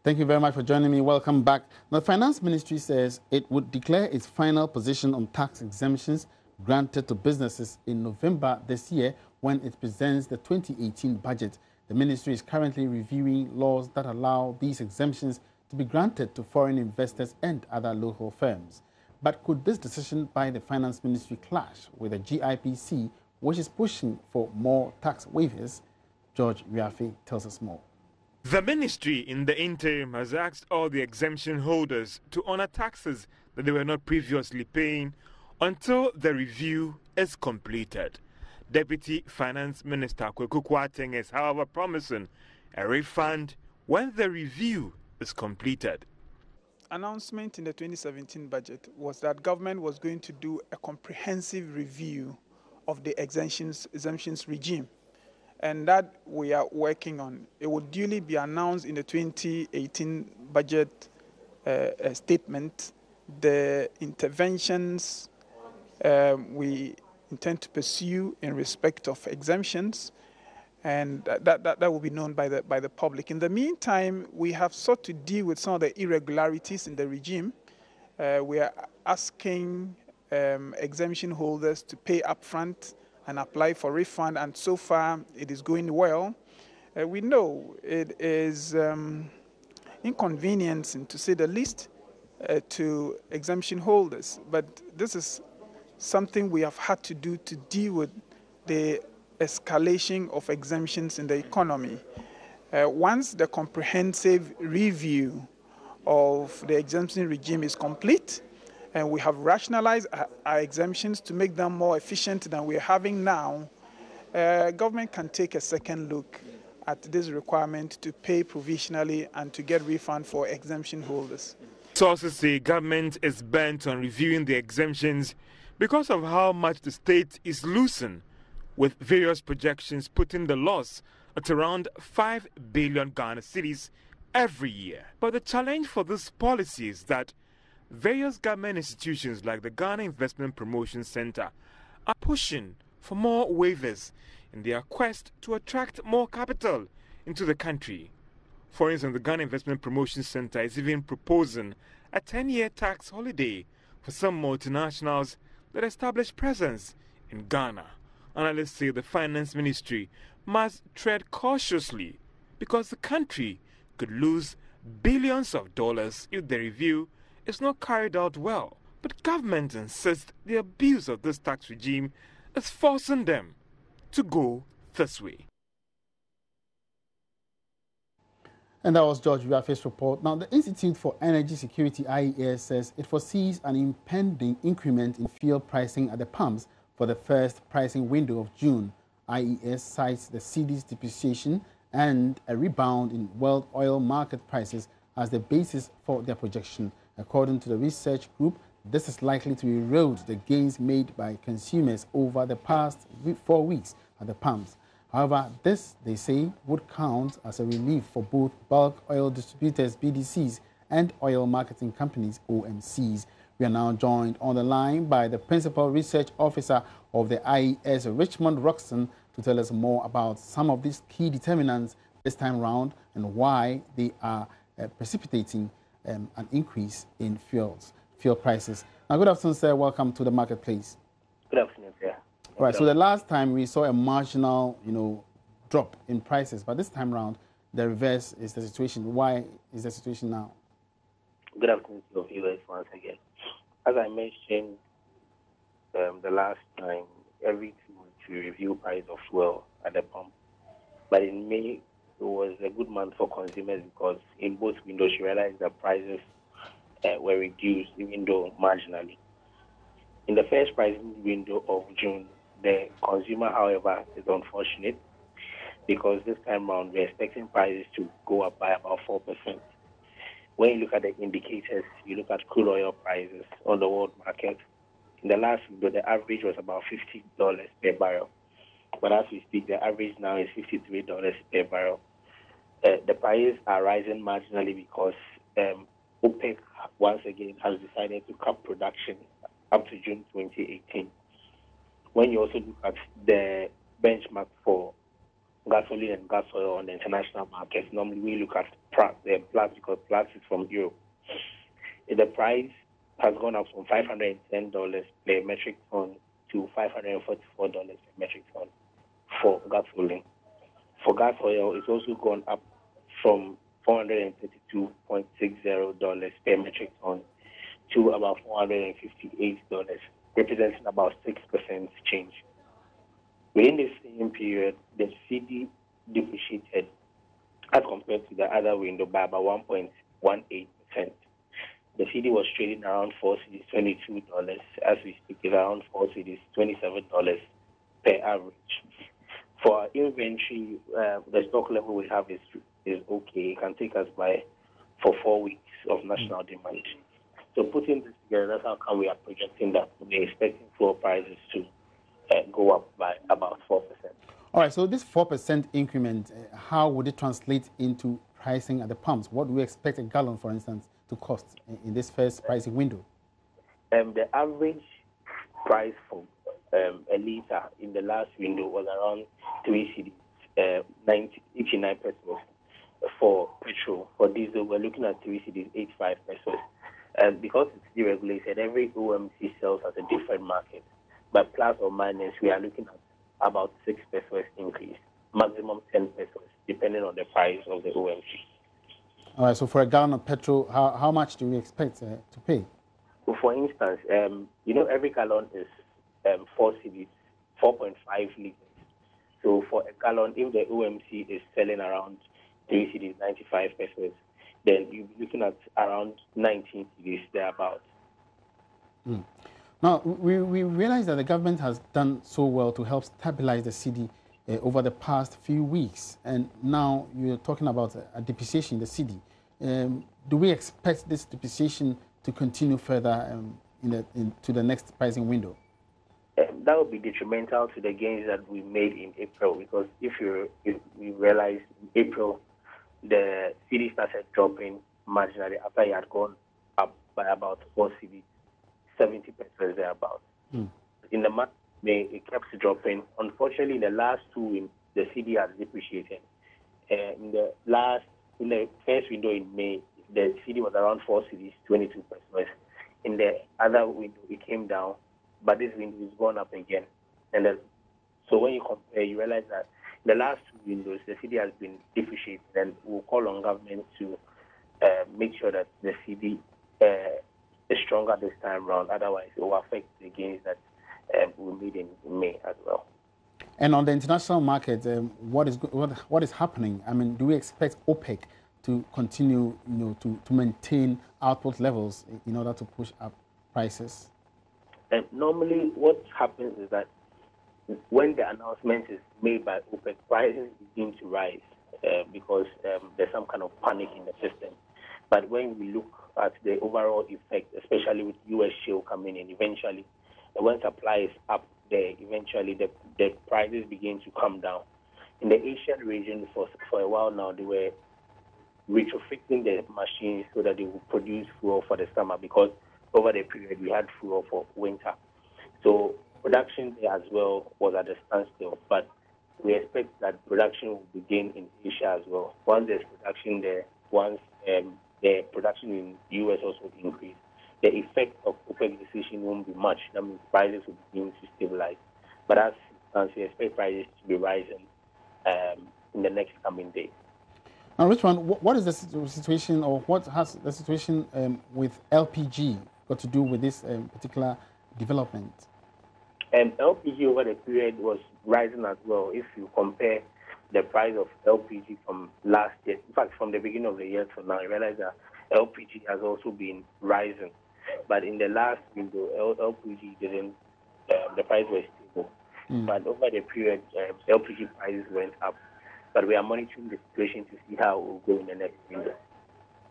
Thank you very much for joining me. Welcome back. The Finance Ministry says it would declare its final position on tax exemptions granted to businesses in November this year when it presents the 2018 budget. The ministry is currently reviewing laws that allow these exemptions to be granted to foreign investors and other local firms. But could this decision by the Finance Ministry clash with the GIPC, which is pushing for more tax waivers? George Riafe tells us more. The ministry in the interim has asked all the exemption holders to honor taxes that they were not previously paying until the review is completed. Deputy Finance Minister Kweku Kwarteng is, however, promising a refund when the review is completed. Announcement in the 2017 budget was that government was going to do a comprehensive review of the exemptions regime, and that we are working on. It will duly be announced in the 2018 budget statement. The interventions we intend to pursue in respect of exemptions, and that will be known by the public. In the meantime, we have sought to deal with some of the irregularities in the regime. We are asking exemption holders to pay upfront and apply for refund, and so far it is going well. We know it is inconveniencing, to say the least, to exemption holders, but this is something we have had to do to deal with the escalation of exemptions in the economy. Once the comprehensive review of the exemption regime is complete, and we have rationalized our exemptions to make them more efficient than we're having now, government can take a second look at this requirement to pay provisionally and to get refund for exemption holders. Sources say government is bent on reviewing the exemptions because of how much the state is losing, with various projections putting the loss at around 5 billion Ghana cedis every year. But the challenge for this policy is that various government institutions like the Ghana Investment Promotion Center are pushing for more waivers in their quest to attract more capital into the country. For instance, the Ghana Investment Promotion Center is even proposing a 10-year tax holiday for some multinationals that establish presence in Ghana. Analysts say the Finance Ministry must tread cautiously because the country could lose billions of dollars if the review is not carried out well. But government insists the abuse of this tax regime is forcing them to go this way. And that was George Riafe's report. Now, the Institute for Energy Security, IES, says it foresees an impending increment in fuel pricing at the pumps for the first pricing window of June. IES cites the cedi's depreciation and a rebound in world oil market prices as the basis for their projection. According to the research group, this is likely to erode the gains made by consumers over the past 4 weeks at the pumps. However, this, they say, would count as a relief for both bulk oil distributors, BDCs, and oil marketing companies, OMCs. We are now joined on the line by the Principal Research Officer of the IES, Richmond Roxton, to tell us more about some of these key determinants this time round and why they are precipitating an increase in fuel prices. Now, good afternoon, sir. Welcome to the marketplace. Good afternoon, sir. All right. So the last time we saw a marginal, drop in prices, but this time round, the reverse is the situation. Why is the situation now? Good afternoon to your viewers once again. As I mentioned the last time, every 2 months we review price of fuel at the pump. But in May, it was a good month for consumers because in both windows you realized that prices were reduced, even though marginally. In the first pricing window of June, the consumer, however, is unfortunate because this time around we're expecting prices to go up by about 4%. When you look at the indicators, you look at crude oil prices on the world market. In the last window, the average was about $50 per barrel. But as we speak, the average now is $53 per barrel. The prices are rising marginally because OPEC once again has decided to cut production up to June 2018. When you also look at the benchmark for gasoline and gas oil on the international markets. Normally, we look at the Platts because Platts is from Europe. The price has gone up from $510 per metric ton to $544 per metric ton for gasoline. For gas oil, it's also gone up from $432.60 per metric ton to about $458, representing about 6% change. Within the same period, the CD depreciated as compared to the other window by about 1.18%. The CD was trading around 4 cedis, $22. As we speak, it's around 4 cedis, $27 per average. For our inventory, the stock level we have is okay. It can take us by for 4 weeks of national demand. So putting this together, that's how come we are projecting that we're expecting floor prices to go up by about 4%. All right, so this 4% increment, how would it translate into pricing at the pumps? What do we expect a gallon, for instance, to cost in this first pricing window? The average price for a liter in the last window was around 3 cedis, 89 pesos for petrol. For diesel, we're looking at 3 cedis, 85 pesos. And because it's deregulated, every OMC sells at a different market. But plus or minus, we are looking at about 6 pesos increase, maximum 10 pesos, depending on the price of the OMC. All right, so for a gallon of petrol, how much do we expect to pay? For instance, every gallon is 4 cedis, 4.5 liters. So for a gallon, if the OMC is selling around 3 cedis, 95 pesos, then you'll be looking at around 19 cedis thereabouts. Now, we realize that the government has done so well to help stabilize the cedi over the past few weeks, and now you're talking about a depreciation in the cedi. Do we expect this depreciation to continue further to the next pricing window? That would be detrimental to the gains that we made in April, because if we realize in April, the cedi started dropping marginally after it had gone up by about 4 cedis. 70 pesos thereabouts. In the month of May, it kept dropping. Unfortunately, in the last 2 weeks, the cedi has depreciated. In the first window in May, the cedi was around 4 cedis, 22 pesos. In the other window, it came down, but this window is gone up again. And so when you compare, you realize that in the last 2 windows, the cedi has been depreciated, and we'll call on government to make sure that the cedi is stronger this time around. Otherwise, it will affect the gains that we made in May as well. And on the international market, what is happening? I mean, do we expect OPEC to continue, to maintain output levels in order to push up prices? Normally, what happens is that when the announcement is made by OPEC, prices begin to rise because there's some kind of panic in the system. But when we look at the overall effect, especially with U.S. shale coming in, eventually, when supply is up there, eventually the prices begin to come down. In the Asian region, for a while now, they were retrofitting the machines so that they would produce fuel for the summer, because over the period we had fuel for winter. So production there as well was at a standstill, but we expect that production will begin in Asia as well. Once there's production there, once the production in the U.S. also increase, the effect of OPEC decision won't be much. That means prices will begin to stabilize. But as we expect prices to be rising in the next coming days. Now, Richmond, what is the situation, or what has the situation with LPG got to do with this particular development? LPG over the period was rising as well. If you compare the price of LPG from last year, in fact, from the beginning of the year to now, you realize that LPG has also been rising. But in the last window, LPG didn't, the price was stable. But over the period, LPG prices went up. But we are monitoring the situation to see how it will go in the next window.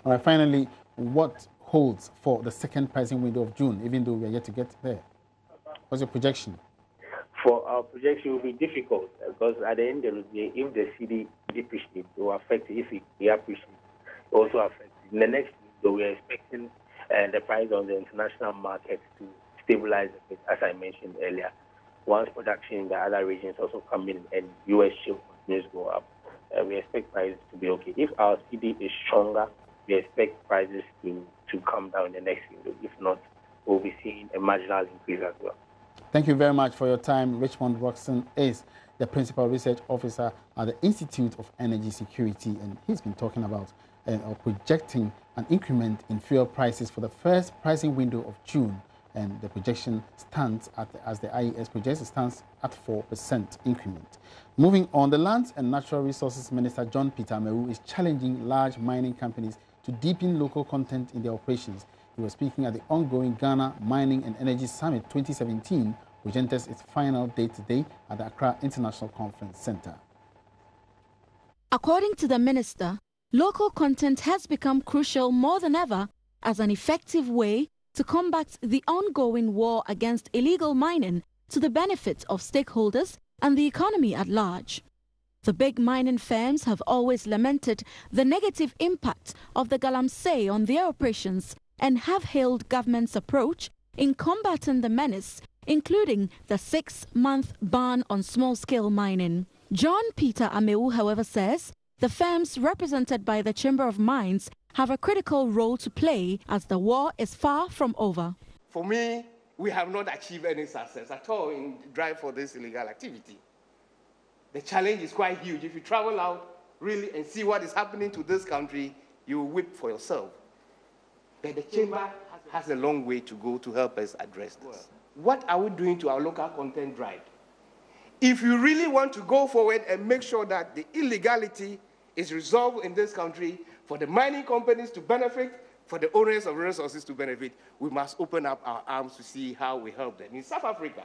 All right, finally, what holds for the second pricing window of June, even though we are yet to get there? What's your projection? For our projection, it will be difficult because at the end of the day, if the cedi depreciates, it will affect it. If it appreciates, it also affects it. In the next window, we are expecting the price on the international market to stabilize a bit, as I mentioned earlier. Once production in the other regions also come in and U.S. shale continues to go up, we expect prices to be okay. If our CD is stronger, we expect prices to come down in the next window. If not, we'll be seeing a marginal increase as well. Thank you very much for your time. Richmond Roxon is the Principal Research Officer at the Institute of Energy Security, and he's been talking about or projecting an increment in fuel prices for the first pricing window of June. And the projection stands at, as the IES projects, it stands at 4% increment. Moving on, the Lands and Natural Resources Minister John Peter Amewu is challenging large mining companies to deepen local content in their operations. He was speaking at the ongoing Ghana Mining and Energy Summit 2017, which enters its final day today at the Accra International Conference Center. According to the minister, local content has become crucial more than ever as an effective way to combat the ongoing war against illegal mining to the benefit of stakeholders and the economy at large. The big mining firms have always lamented the negative impact of the Galamsey on their operations and have hailed government's approach in combating the menace, including the 6-month ban on small-scale mining. John Peter Amewu, however, says the firms represented by the Chamber of Mines have a critical role to play as the war is far from over. For me, we have not achieved any success at all in the drive for this illegal activity. The challenge is quite huge. If you travel out really and see what is happening to this country, you will weep for yourself. But the Chamber has a long way to go to help us address this. What are we doing to our local content drive? If you really want to go forward and make sure that the illegality is resolved in this country, for the mining companies to benefit, for the owners of resources to benefit, we must open up our arms to see how we help them. In South Africa,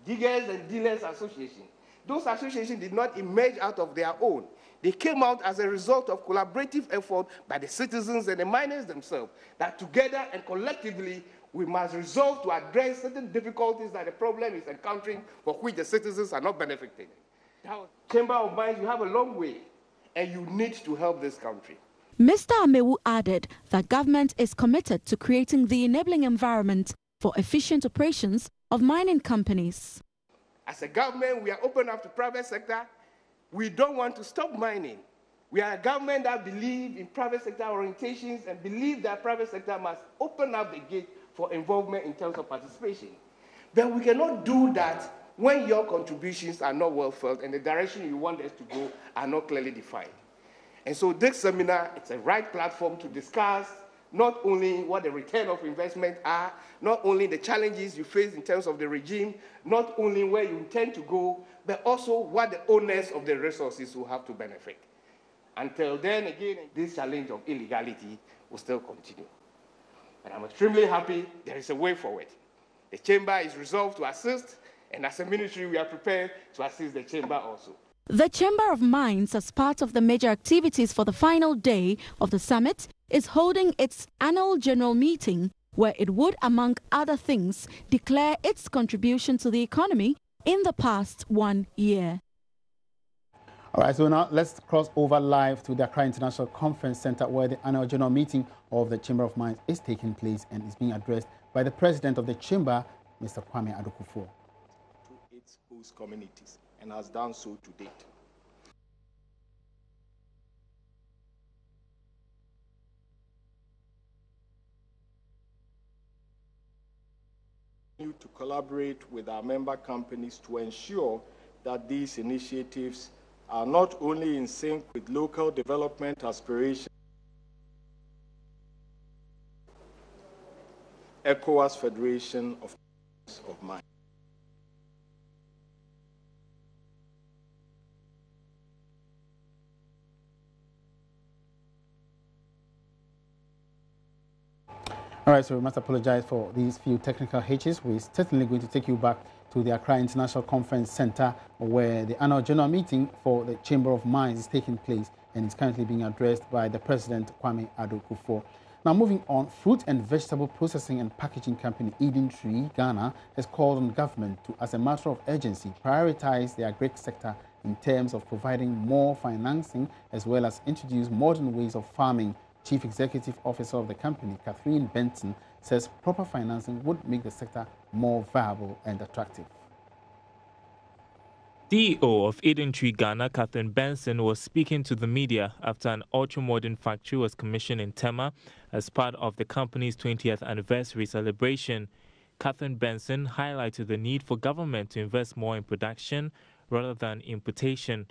Diggers and Dealers Association, those associations did not emerge out of their own. They came out as a result of collaborative effort by the citizens and the miners themselves, that together and collectively we must resolve to address certain difficulties that the problem is encountering for which the citizens are not benefiting. Chamber of Mines, you have a long way, and you need to help this country. Mr. Amewu added that government is committed to creating the enabling environment for efficient operations of mining companies. As a government, we are open up to private sector. We don't want to stop mining. We are a government that believes in private sector orientations and believe that private sector must open up the gate for involvement in terms of participation. But we cannot do that when your contributions are not well felt and the direction you want us to go are not clearly defined. And so this seminar, it's a right platform to discuss not only what the return of investment are, not only the challenges you face in terms of the regime, not only where you intend to go, but also what the owners of the resources will have to benefit. Until then, again, this challenge of illegality will still continue. But I'm extremely happy there is a way forward. The Chamber is resolved to assist, and as a ministry, we are prepared to assist the Chamber also. The Chamber of Mines, as part of the major activities for the final day of the summit, is holding its annual general meeting, where it would, among other things, declare its contribution to the economy in the past 1 year. All right, so now let's cross over live to the Accra International Conference Center, where the annual general meeting of the Chamber of Mines is taking place and is being addressed by the President of the Chamber, Mr. Kwame Adokufo. To its host communities, and has done so to date. To collaborate with our member companies to ensure that these initiatives are not only in sync with local development aspirations, ECOWAS Federation of Mines. All right, so we must apologize for these few technical hitches. We're certainly going to take you back to the Accra International Conference Center, where the annual general meeting for the Chamber of Mines is taking place and is currently being addressed by the President, Kwame Adokufo. Now, moving on, fruit and vegetable processing and packaging company Eden Tree, Ghana, has called on government to, as a matter of urgency, prioritize the agri sector in terms of providing more financing as well as introduce modern ways of farming. Chief Executive Officer of the company, Catherine Benson, says proper financing would make the sector more viable and attractive. CEO of Eden Tree Ghana, Catherine Benson, was speaking to the media after an ultra-modern factory was commissioned in Tema as part of the company's 20th anniversary celebration. Catherine Benson highlighted the need for government to invest more in production rather than importation.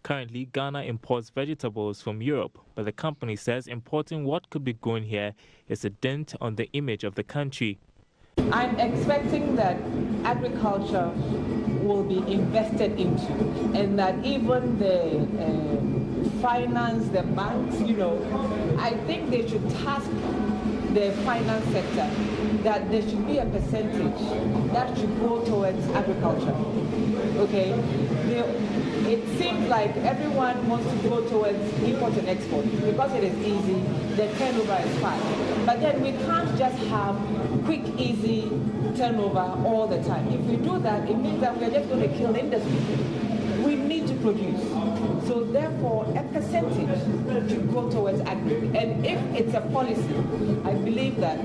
Currently, Ghana imports vegetables from Europe, but the company says importing what could be grown here is a dent on the image of the country. I'm expecting that agriculture will be invested into, and that even the finance, the banks, I think they should task the finance sector that there should be a percentage that should go towards agriculture. Okay? It seems like everyone wants to go towards import and export because it is easy, the turnover is fast. But then we can't just have quick, easy turnover all the time. If we do that, it means that we're just going to kill the industry. We need to produce. So therefore, a percentage should go towards agri. And if it's a policy, I believe that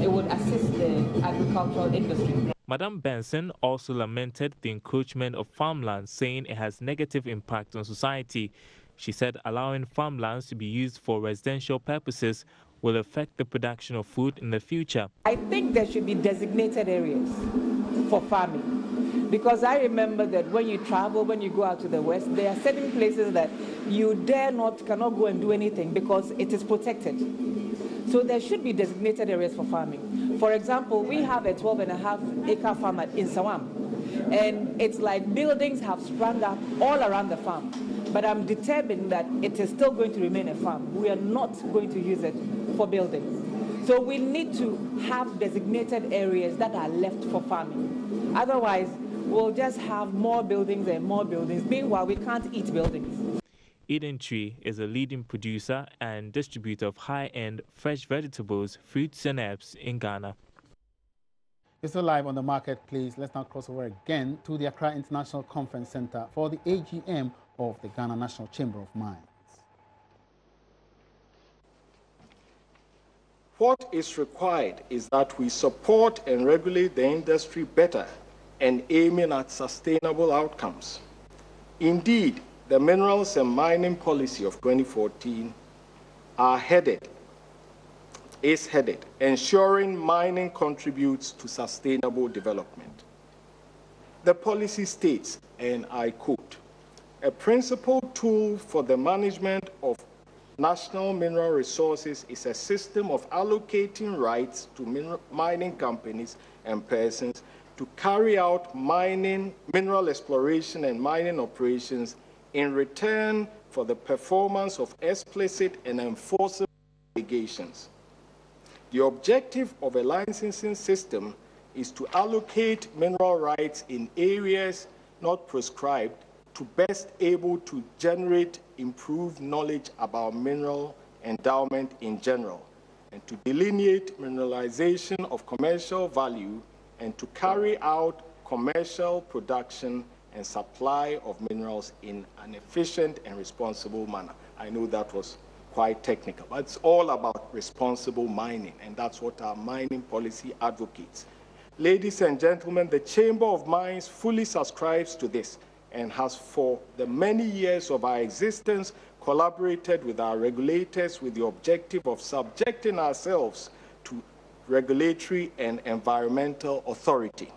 it would assist the agricultural industry. Madam Benson also lamented the encroachment of farmland, saying it has negative impact on society. She said allowing farmlands to be used for residential purposes will affect the production of food in the future. I think there should be designated areas for farming, because I remember that when you travel, when you go out to the West, there are certain places that you cannot go and do anything because it is protected. So there should be designated areas for farming. For example, we have a 12.5-acre farm in Sawam, and it's like buildings have sprung up all around the farm. But I'm determined that it is still going to remain a farm. We are not going to use it for buildings. So we need to have designated areas that are left for farming. Otherwise, we'll just have more buildings and more buildings. Meanwhile, we can't eat buildings. Eden Tree is a leading producer and distributor of high-end fresh vegetables, fruits and herbs in Ghana. It's still live on the marketplace. Let's now cross over again to the Accra International Conference Center for the AGM of the Ghana National Chamber of Mines. What is required is that we support and regulate the industry better and aiming at sustainable outcomes. Indeed, the minerals and mining policy of 2014 is headed, ensuring mining contributes to sustainable development. The policy states, and I quote, "A principal tool for the management of national mineral resources is a system of allocating rights to mining companies and persons to carry out mineral exploration and mining operations in return for the performance of explicit and enforceable obligations. The objective of a licensing system is to allocate mineral rights in areas not prescribed to best able to generate improved knowledge about mineral endowment in general, and to delineate mineralization of commercial value, and to carry out commercial production and supply of minerals in an efficient and responsible manner." I know that was quite technical, but it's all about responsible mining, and that's what our mining policy advocates. Ladies and gentlemen, the Chamber of Mines fully subscribes to this and has, for the many years of our existence, collaborated with our regulators with the objective of subjecting ourselves to regulatory and environmental authority.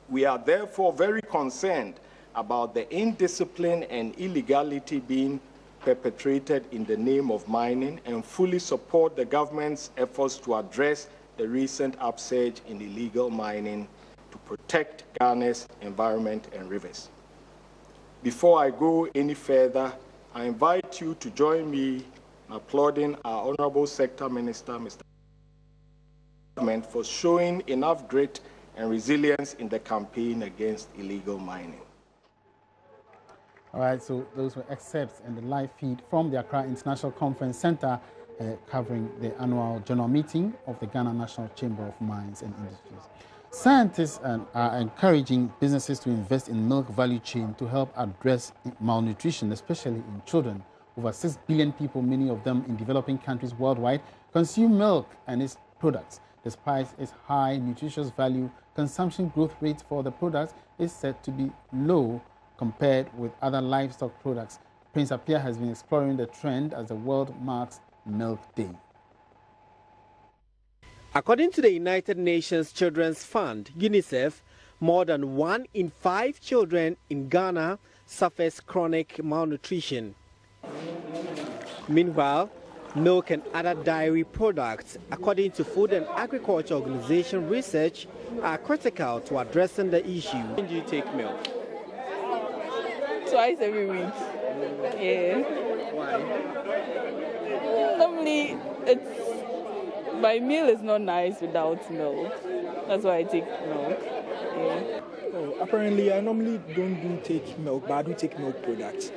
We are therefore very concerned about the indiscipline and illegality being perpetrated in the name of mining, and fully support the government's efforts to address the recent upsurge in illegal mining to protect Ghana's environment and rivers. Before I go any further, I invite you to join me in applauding our Honorable Sector Minister, Mr. for showing enough grit and resilience in the campaign against illegal mining. All right, so those were excerpts in the live feed from the Accra International Conference Center covering the annual general meeting of the Ghana National Chamber of Mines and Industries. Scientists are encouraging businesses to invest in milk value chain to help address malnutrition, especially in children. Over 6 billion people, many of them in developing countries worldwide, consume milk and its products. Despite its high nutritious value, consumption growth rate for the product is said to be low compared with other livestock products. Prince Appiah has been exploring the trend as the world marks Milk Day. According to the United Nations Children's Fund, UNICEF, more than 1 in 5 children in Ghana suffers chronic malnutrition. Meanwhile, milk and other dairy products, according to Food and Agriculture Organization research, are critical to addressing the issue. When do you take milk? Twice every week. Yeah. Why? Normally, my meal is not nice without milk. That's why I take milk. Yeah. Oh, apparently, I normally don't take milk, but I do take milk products.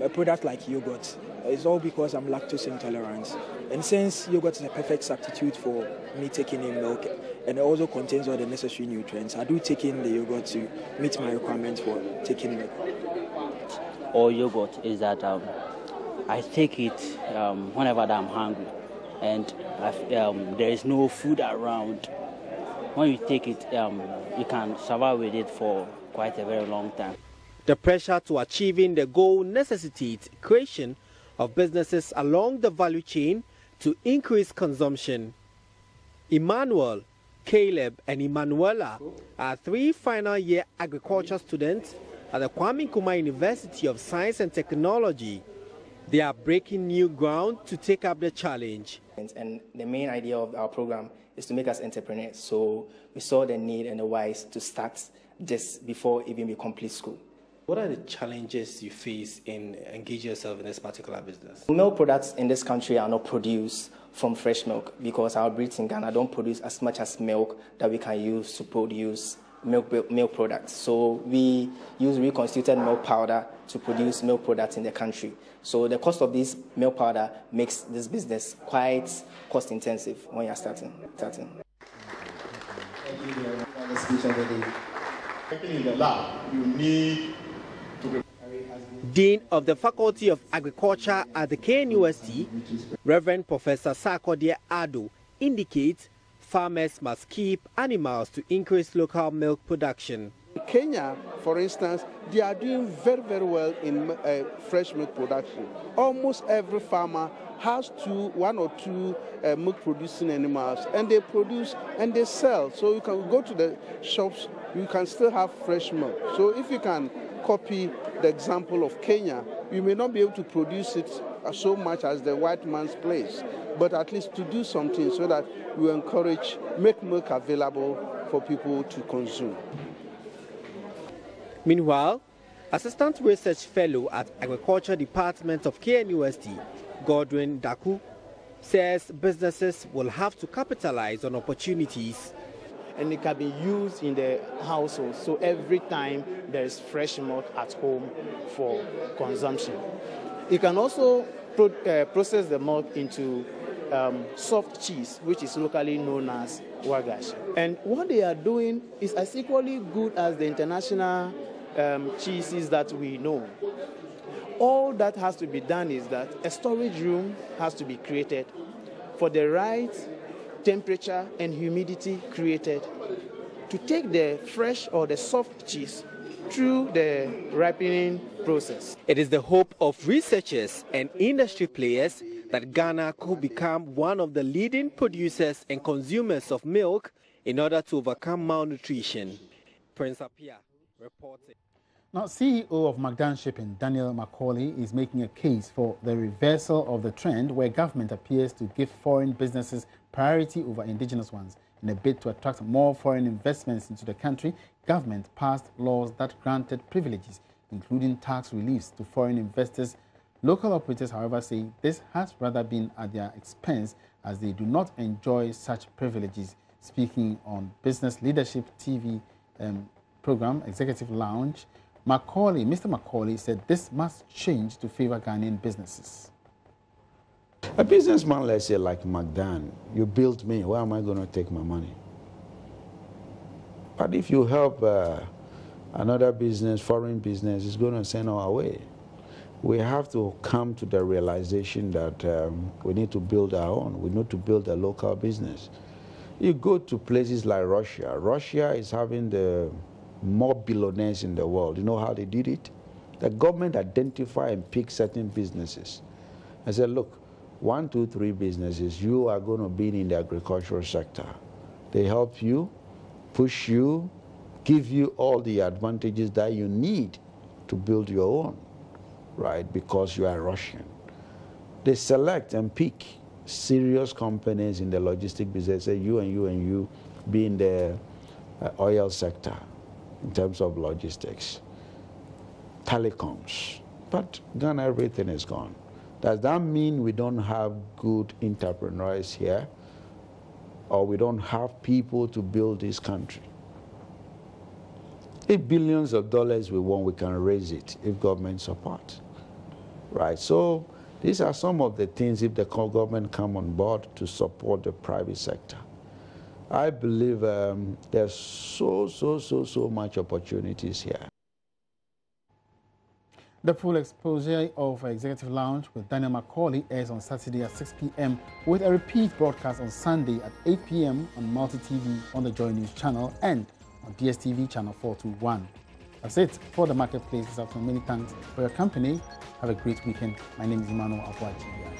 A product like yogurt. It's all because I'm lactose intolerant. And since yogurt is a perfect substitute for me taking in milk, and it also contains all the necessary nutrients, I do take in the yogurt to meet my requirements for taking milk. Or yogurt is that I take it whenever I'm hungry, and there is no food around. When you take it, you can survive with it for quite a very long time. The pressure to achieving the goal necessitates creation of businesses along the value chain to increase consumption. Emmanuel, Caleb, and Emanuela are 3 final-year agriculture students at the Kwame Nkrumah University of Science and Technology. They are breaking new ground to take up the challenge. And the main idea of our program is to make us entrepreneurs. So we saw the need and the wise to start this before even we complete school. What are the challenges you face in engaging yourself in this particular business? Milk products in this country are not produced from fresh milk because our breeds in Ghana don't produce as much as milk that we can use to produce milk products. So we use reconstituted milk powder to produce milk products in the country. So the cost of this milk powder makes this business quite cost intensive when you're starting. Thank you very much for the speech already. In the lab, you need to. Dean of the Faculty of Agriculture at the KNUST, Reverend Professor Sarkodie Ado, indicates farmers must keep animals to increase local milk production. Kenya, for instance, they are doing very, very well in fresh milk production. Almost every farmer has 1 or 2 milk producing animals, and they produce and they sell. So you can go to the shops, you can still have fresh milk. So if you can copy the example of Kenya, you may not be able to produce it so much as the white man's place, but at least to do something so that you encourage, make milk available for people to consume. Meanwhile, Assistant Research Fellow at Agriculture Department of KNUST, Godwin Daku, says businesses will have to capitalize on opportunities. And it can be used in the household, so every time there is fresh milk at home for consumption. You can also process the milk into soft cheese, which is locally known as wagash. And what they are doing is as equally good as the international cheeses that we know. All that has to be done is that a storage room has to be created for the right temperature and humidity created to take the fresh or the soft cheese through the ripening process. It is the hope of researchers and industry players that Ghana could become one of the leading producers and consumers of milk in order to overcome malnutrition. Prince Appiah reported. Now, CEO of Magdan Shipping, Daniel Macaulay, is making a case for the reversal of the trend where government appears to give foreign businesses priority over indigenous ones. In a bid to attract more foreign investments into the country, government passed laws that granted privileges, including tax reliefs to foreign investors. Local operators, however, say this has rather been at their expense as they do not enjoy such privileges. Speaking on Business Leadership TV program, Executive Lounge, Mr. Macaulay said this must change to favor Ghanaian businesses. A businessman, let's say, like Magdan, you built me, where am I going to take my money? But if you help another business, foreign business, it's going to send our way. We have to come to the realization that we need to build our own. We need to build a local business. You go to places like Russia. Russia is having the more billionaires in the world. You know how they did it? The government identify and pick certain businesses and said, look, 1, 2, 3 businesses, you are going to be in the agricultural sector. They help you, push you, give you all the advantages that you need to build your own, right? Because you are Russian. They select and pick serious companies in the logistic business, say you and you and you be in the oil sector in terms of logistics, telecoms. But Ghana, everything is gone. Does that mean we don't have good entrepreneurs here, or we don't have people to build this country? If billions of dollars we want, we can raise it if government support, right? So these are some of the things if the government come on board to support the private sector. I believe there's so much opportunities here. The full exposure of Executive Lounge with Daniel Macaulay airs on Saturday at 6 p.m. with a repeat broadcast on Sunday at 8 p.m. on Multi-TV on the Joy News channel and on DSTV channel 421. That's it for the Marketplace this afternoon. Many thanks for your company. Have a great weekend. My name is Emmanuel Afwaji.